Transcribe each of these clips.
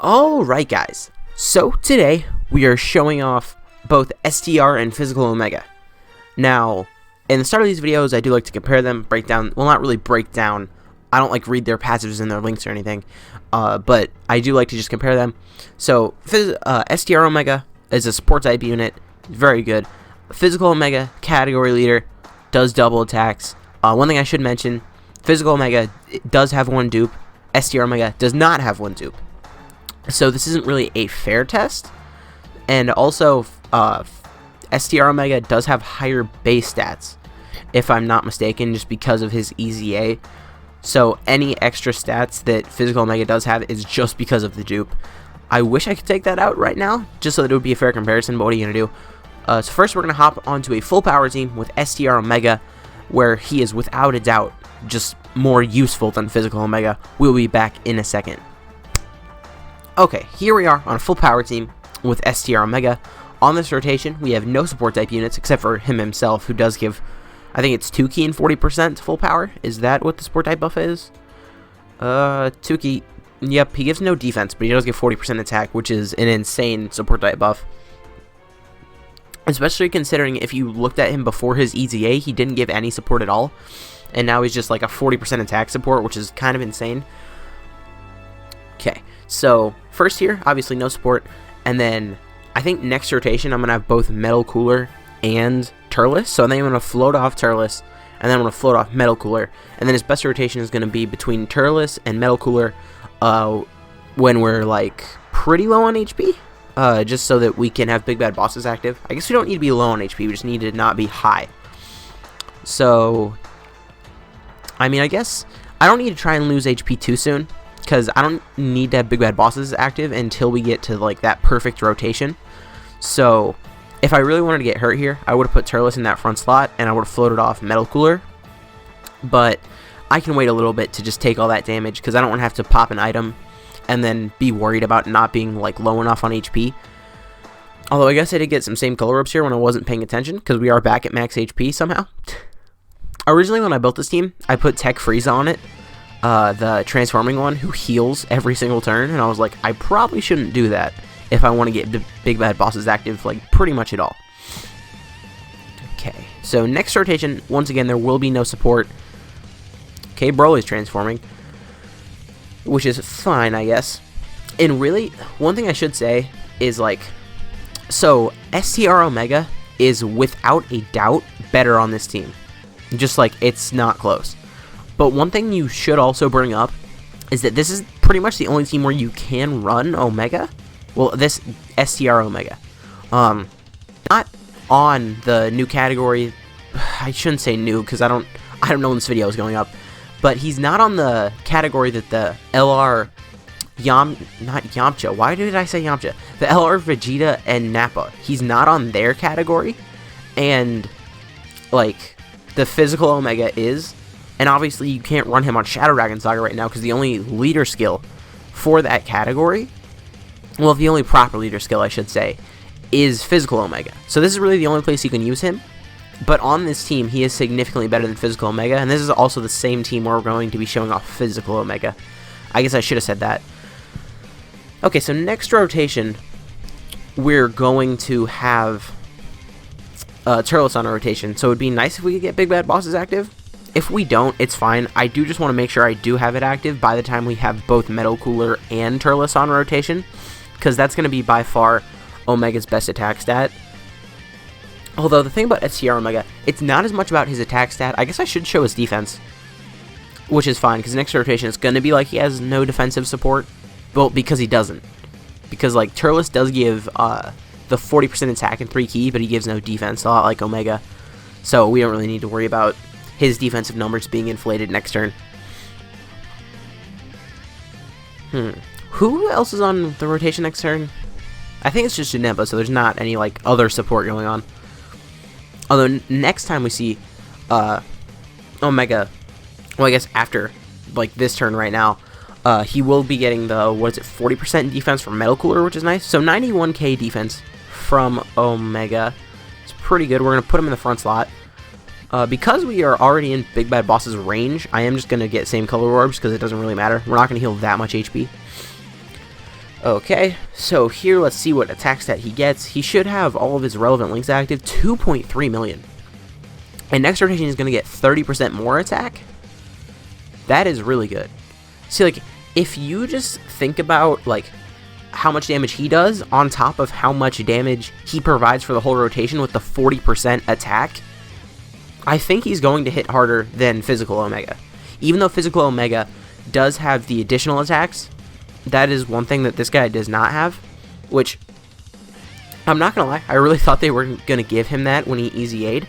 Alright guys, so today we are showing off both STR and Physical Omega. Now, in the start of these videos I do like to compare them, break down, well not really break down, I don't like read their passives and their links or anything, but I do like to just compare them. So, STR Omega is a support type unit, very good. Physical Omega, category leader, does double attacks. One thing I should mention, Physical Omega does have one dupe, STR Omega does not have one dupe. So this isn't really a fair test, and also STR Omega does have higher base stats, if I'm not mistaken, just because of his EZA. So any extra stats that Physical Omega does have is just because of the dupe. I wish I could take that out right now, just so that it would be a fair comparison, but what are you going to do? So first we're going to hop onto a full power team with STR Omega, where he is without a doubt just more useful than Physical Omega. We'll be back in a second. Okay, here we are on a full power team with STR Omega. On this rotation, we have no support type units except for him himself, who does give, I think it's 2 key and 40% full power. Is that what the support type buff is? 2 key. Yep, he gives no defense, but he does give 40% attack, which is an insane support type buff. Especially considering if you looked at him before his EZA, he didn't give any support at all. And now he's just like a 40% attack support, which is kind of insane. Okay, so first here, obviously no support, and then I think next rotation I'm going to have both Metal Cooler and Turles, so I think I'm going to float off Turles, and then I'm going to float off Metal Cooler, and then his best rotation is going to be between Turles and Metal Cooler when we're like pretty low on HP, just so that we can have Big Bad Bosses active. I guess we don't need to be low on HP, we just need to not be high. So, I mean, I guess I don't need to try and lose HP too soon, because I don't need to have Big Bad Bosses active until we get to like that perfect rotation. So if I really wanted to get hurt here, I would have put Turles in that front slot and I would have floated off Metal Cooler. But I can wait a little bit to just take all that damage, because I don't want to have to pop an item and then be worried about not being like low enough on HP. Although I guess I did get some same color ups here when I wasn't paying attention, because we are back at max HP somehow. Originally when I built this team, I put Tech Frieza on it. The transforming one who heals every single turn, and I was like, I probably shouldn't do that if I want to get Big Bad Bosses active, like, pretty much at all. Okay, so next rotation, once again, there will be no support. Okay, Broly's transforming, which is fine, I guess. And really, one thing I should say is, like, so STR Omega is without a doubt better on this team. Just, like, it's not close. But one thing you should also bring up is that this is pretty much the only team where you can run Omega. Well, this STR Omega. Not on the new category. I shouldn't say new, because I don't know when this video is going up. But he's not on the category that the LR not Yamcha. Why did I say Yamcha? The LR Vegeta and Nappa. He's not on their category. And like the Physical Omega is. And obviously you can't run him on Shadow Dragon Saga right now, because the only leader skill for that category, well, the only proper leader skill, I should say, is Physical Omega. So this is really the only place you can use him. But on this team, he is significantly better than Physical Omega, and this is also the same team where we're going to be showing off Physical Omega. I guess I should have said that. Okay, so next rotation, we're going to have Turles on a rotation. So it would be nice if we could get Big Bad Bosses active. If we don't, it's fine. I do just want to make sure I do have it active by the time we have both Metal Cooler and Turles on rotation, because that's going to be by far Omega's best attack stat. Although the thing about STR Omega, it's not as much about his attack stat. I guess I should show his defense, which is fine, because next rotation it's going to be like he has no defensive support. Well, because he doesn't. Because like Turles does give the 40% attack and 3 key, but he gives no defense, a lot like Omega. So we don't really need to worry about his defensive numbers being inflated next turn. Who else is on the rotation next turn? I think it's just Janemba, so there's not any like other support going on. Although next time we see Omega, well, I guess after like this turn right now, he will be getting the, what is it, 40% defense from Metal Cooler, which is nice. So 91k defense from Omega. It's pretty good. We're going to put him in the front slot. Because we are already in Big Bad Boss's range, I am just going to get same color orbs because it doesn't really matter. We're not going to heal that much HP. Okay, so here let's see what attack stat he gets. He should have all of his relevant links active, 2.3 million. And next rotation he's going to get 30% more attack. That is really good. See, like, if you just think about, like, how much damage he does on top of how much damage he provides for the whole rotation with the 40% attack, I think he's going to hit harder than Physical Omega. Even though Physical Omega does have the additional attacks, that is one thing that this guy does not have, which, I'm not going to lie, I really thought they were going to give him that when he Easy A'd,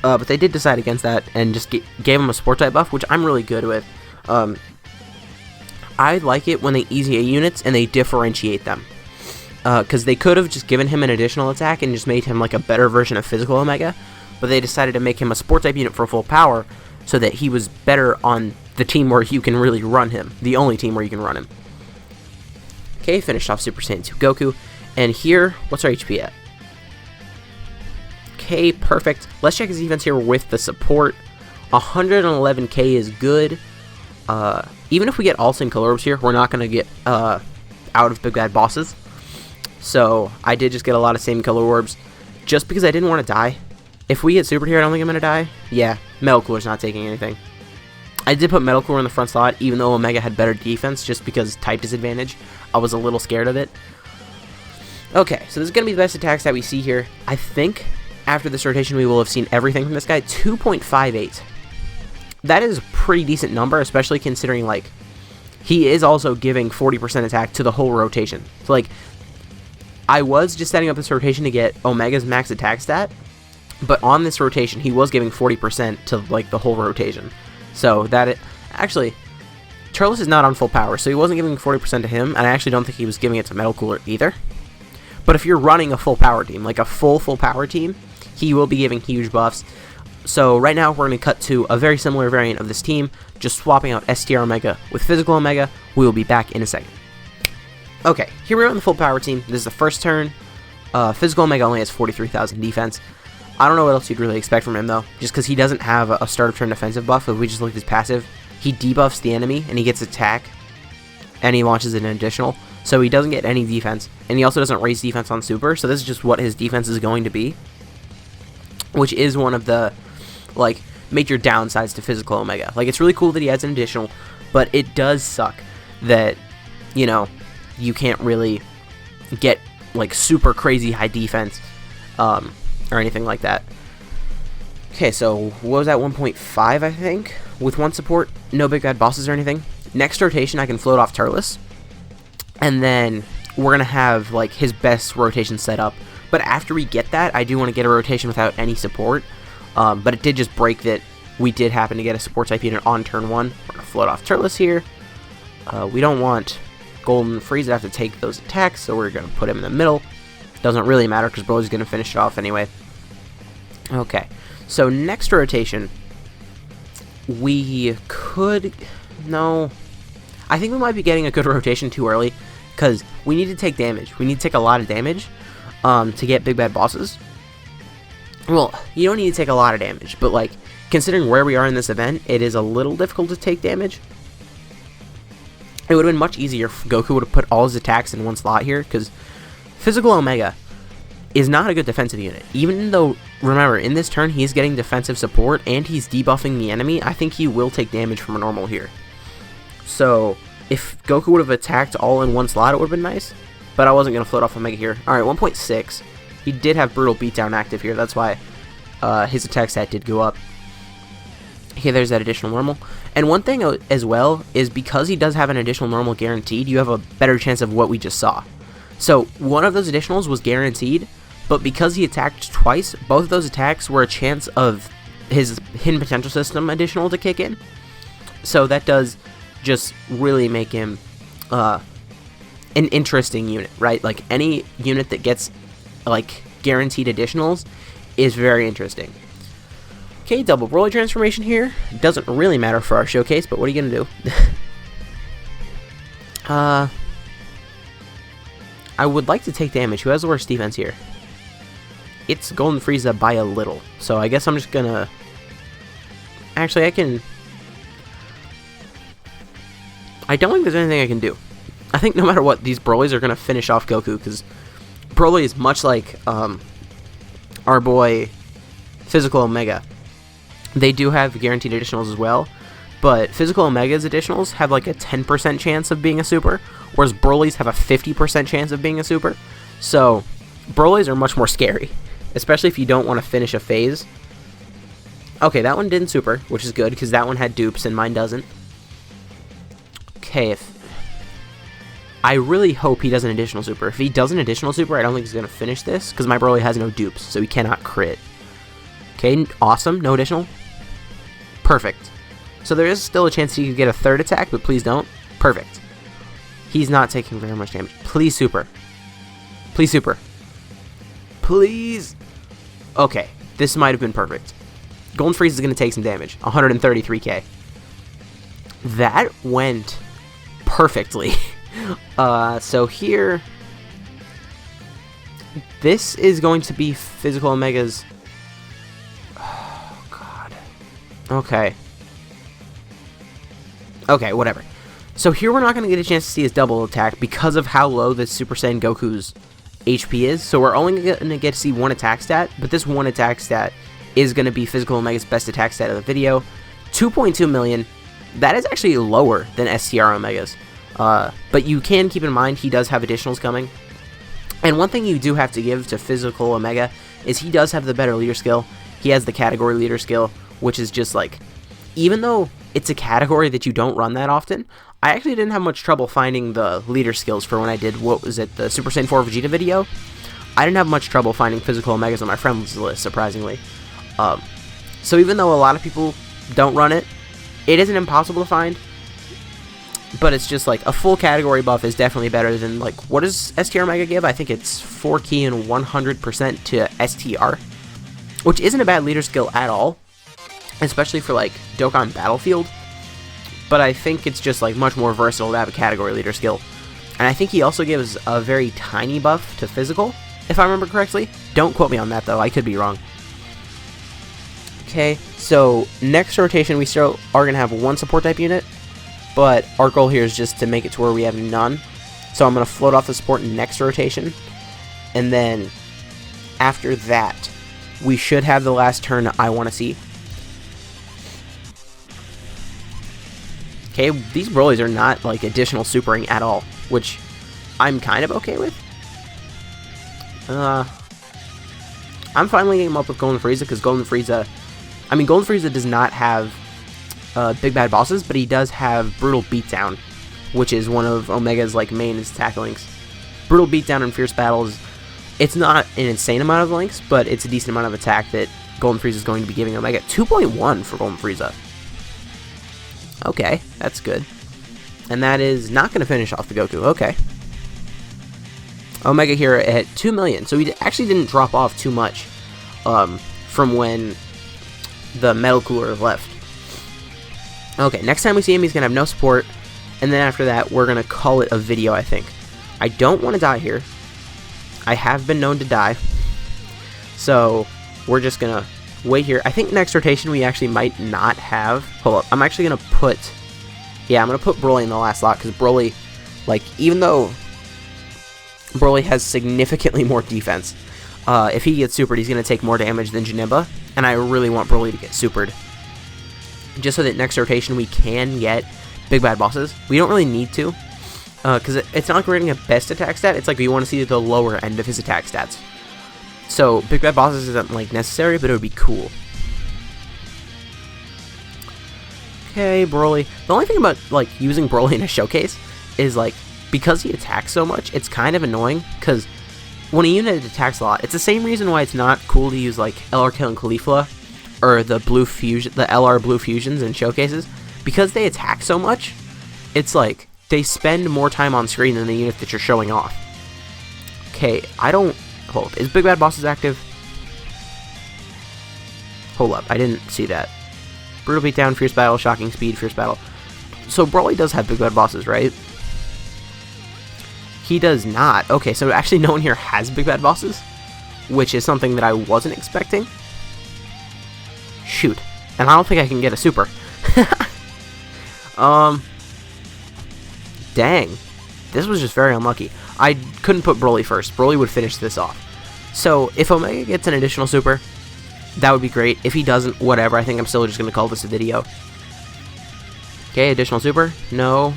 but they did decide against that and just gave him a Support type buff, which I'm really good with. I like it when they Easy A units and they differentiate them, because they could have just given him an additional attack and just made him like a better version of Physical Omega, but they decided to make him a Support type unit for full power so that he was better on the team where you can really run him, the only team where you can run him. Okay, finished off Super Saiyan 2 Goku, and here, what's our HP at? Okay, perfect. Let's check his defense here with the support. 111k is good. Even if we get all same color orbs here, we're not going to get out of big bad bosses. So I did just get a lot of same color orbs just because I didn't want to die. If we get super here, I don't think I'm going to die. Yeah, Metal Cooler's not taking anything. I did put Metal Cooler in the front slot, even though Omega had better defense, just because type disadvantage. I was a little scared of it. Okay, so this is going to be the best attacks that we see here. I think after this rotation, we will have seen everything from this guy. 2.58. That is a pretty decent number, especially considering, like, he is also giving 40% attack to the whole rotation. So, like, I was just setting up this rotation to get Omega's max attack stat, but on this rotation, he was giving 40% to, like, the whole rotation. So, actually, Turles is not on full power, so he wasn't giving 40% to him, and I actually don't think he was giving it to Metal Cooler either. But if you're running a full power team, like a full power team, he will be giving huge buffs. So right now we're going to cut to a very similar variant of this team, just swapping out STR Omega with Physical Omega. We will be back in a second. Okay, here we are on the full power team. This is the first turn. Physical Omega only has 43,000 defense. I don't know what else you'd really expect from him though, just because he doesn't have a start of turn defensive buff. If we just look at his passive, he debuffs the enemy and he gets attack, and he launches an additional. So he doesn't get any defense, and he also doesn't raise defense on super. So this is just what his defense is going to be, which is one of the, like, major downsides to Physical Omega. Like, it's really cool that he adds an additional, but it does suck that, you know, you can't really get, like, super crazy high defense, or anything like that. Okay, so what was that, 1.5, I think? With one support, no big bad bosses or anything. Next rotation, I can float off Turles, and then we're going to have, like, his best rotation set up. But after we get that, I do want to get a rotation without any support. But it did just break that we did happen to get a support type unit on turn 1. We're going to float off Turles here. We don't want Golden Frieza to have to take those attacks, so we're going to put him in the middle. Doesn't really matter because Broly's going to finish it off anyway. Okay, so next rotation, we could... No, I think we might be getting a good rotation too early, because we need to take damage. We need to take a lot of damage to get big bad bosses. Well, you don't need to take a lot of damage, but, like, considering where we are in this event, it is a little difficult to take damage. It would have been much easier if Goku would have put all his attacks in one slot here, because Physical Omega is not a good defensive unit. Even though, remember, in this turn, he's getting defensive support, and he's debuffing the enemy, I think he will take damage from a normal here. So, if Goku would have attacked all in one slot, it would have been nice. But I wasn't going to float off Omega here. Alright, 1.6. He did have Brutal Beatdown active here. That's why his attack stat did go up. Okay, there's that additional normal. And one thing as well is because he does have an additional normal guaranteed, you have a better chance of what we just saw. So, one of those additionals was guaranteed, but because he attacked twice, both of those attacks were a chance of his Hidden Potential System additional to kick in. So that does just really make him an interesting unit, right? Like, any unit that gets, like, guaranteed additionals is very interesting. Okay, double Broly transformation here. Doesn't really matter for our showcase, but what are you gonna do? I would like to take damage. Who has the worst defense here? It's Golden Frieza by a little. So I guess I'm just gonna... Actually, I don't think there's anything I can do. think no matter what, these Broly's are going to finish off Goku, because Broly is much like our boy Physical Omega. They do have guaranteed additionals as well, but Physical Omega's additionals have like a 10% chance of being a super, whereas Broly's have a 50% chance of being a super. So Broly's are much more scary, especially if you don't want to finish a phase. Okay, that one didn't super, which is good, because that one had dupes and mine doesn't. Okay, I really hope he does an additional super. If he does an additional super, I don't think he's going to finish this, because my Broly has no dupes, so he cannot crit. Okay, awesome. No additional. Perfect. So there is still a chance he could get a third attack, but please don't. Perfect. He's not taking very much damage. Please super. Please super. Please. Okay, this might have been perfect. Golden Freeze is going to take some damage. 133k. That went perfectly. So here, this is going to be Physical Omega's. Oh god. Okay. Okay, whatever. So here we're not going to get a chance to see his double attack because of how low this Super Saiyan Goku's HP is. So we're only going to get to see one attack stat, but this one attack stat is going to be Physical Omega's best attack stat of the video. 2.2 million. That is actually lower than STR Omega's. But you can keep in mind he does have additionals coming. And one thing you do have to give to Physical Omega is he does have the better leader skill. He has the category leader skill, which is just like, even though it's a category that you don't run that often, I actually didn't have much trouble finding the leader skills for when I did, what was it, the Super Saiyan 4 Vegeta video. I didn't have much trouble finding Physical Omegas on my friends list, surprisingly. So even though a lot of people don't run it, it isn't impossible to find. But it's just like a full category buff is definitely better than, like, what does STR Omega give? I think it's 4 key and 100% to STR, which isn't a bad leader skill at all, especially for like Dokkan Battlefield. But I think it's just like much more versatile to have a category leader skill. And I think he also gives a very tiny buff to physical, if I remember correctly. Don't quote me on that though, I could be wrong. Okay, so next rotation we still are going to have one support type unit, but our goal here is just to make it to where we have none. So I'm going to float off the support next rotation, and then after that we should have the last turn I want to see. Okay, these Broly's are not like additional supering at all, which I'm kind of okay with. I'm finally getting up with Golden Frieza, because Golden Frieza does not have big bad bosses, but he does have Brutal Beatdown, which is one of Omega's like main attack links. Brutal Beatdown and Fierce Battles, it's not an insane amount of links, but it's a decent amount of attack that Golden Frieza is going to be giving Omega. 2.1 for Golden Frieza. Okay, that's good. And that is not going to finish off the Goku. Okay. Omega here at 2 million, so he actually didn't drop off too much from when the Metal Cooler left. Okay, next time we see him, he's going to have no support, and then after that, we're going to call it a video, I think. I don't want to die here. I have been known to die, so we're just going to wait here. I think next rotation we actually might not have... Hold up, I'm actually going to put... Yeah, I'm going to put Broly in the last slot, because Broly, like, even though Broly has significantly more defense, if he gets supered, he's going to take more damage than Janemba, and I really want Broly to get supered, just so that next rotation we can get big bad bosses. We don't really need to, because it's not like we're getting a best attack stat, it's like we want to see the lower end of his attack stats. So big bad bosses isn't like necessary, but it would be cool. Okay, Broly. The only thing about like using Broly in a showcase is like, because he attacks so much, it's kind of annoying, because when a unit attacks a lot, it's the same reason why it's not cool to use like LR Kill and Caulifla, or the blue fusion, the LR blue fusions in showcases, because they attack so much. It's like they spend more time on screen than the unit that you're showing off. Okay, I don't... Hold up, is Big Bad Bosses active? Hold up, I didn't see that. Brutal Beatdown, Fierce Battle, Shocking Speed, Fierce Battle. So Broly does have Big Bad Bosses, right? He does not. Okay, so actually no one here has Big Bad Bosses, which is something that I wasn't expecting. Shoot. And I don't think I can get a super. Dang. this was just very unlucky. I couldn't put Broly first. Broly would finish this off. So if Omega gets an additional super, that would be great. If he doesn't, whatever. I think I'm still just going to call this a video. Okay, additional super. No.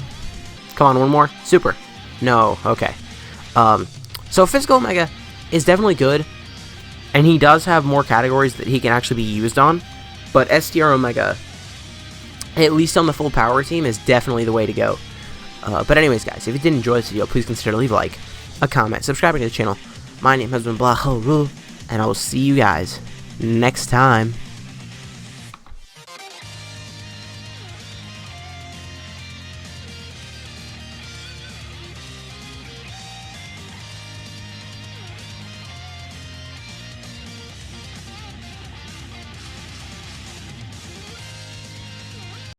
Come on, one more. Super. No. Okay. So Physical Omega is definitely good, and he does have more categories that he can actually be used on, but STR Omega, at least on the full power team, is definitely the way to go. But anyways, guys, if you did enjoy this video, please consider to leave a like, a comment, subscribing to the channel. My name has been Black Hole Rule, and I will see you guys next time.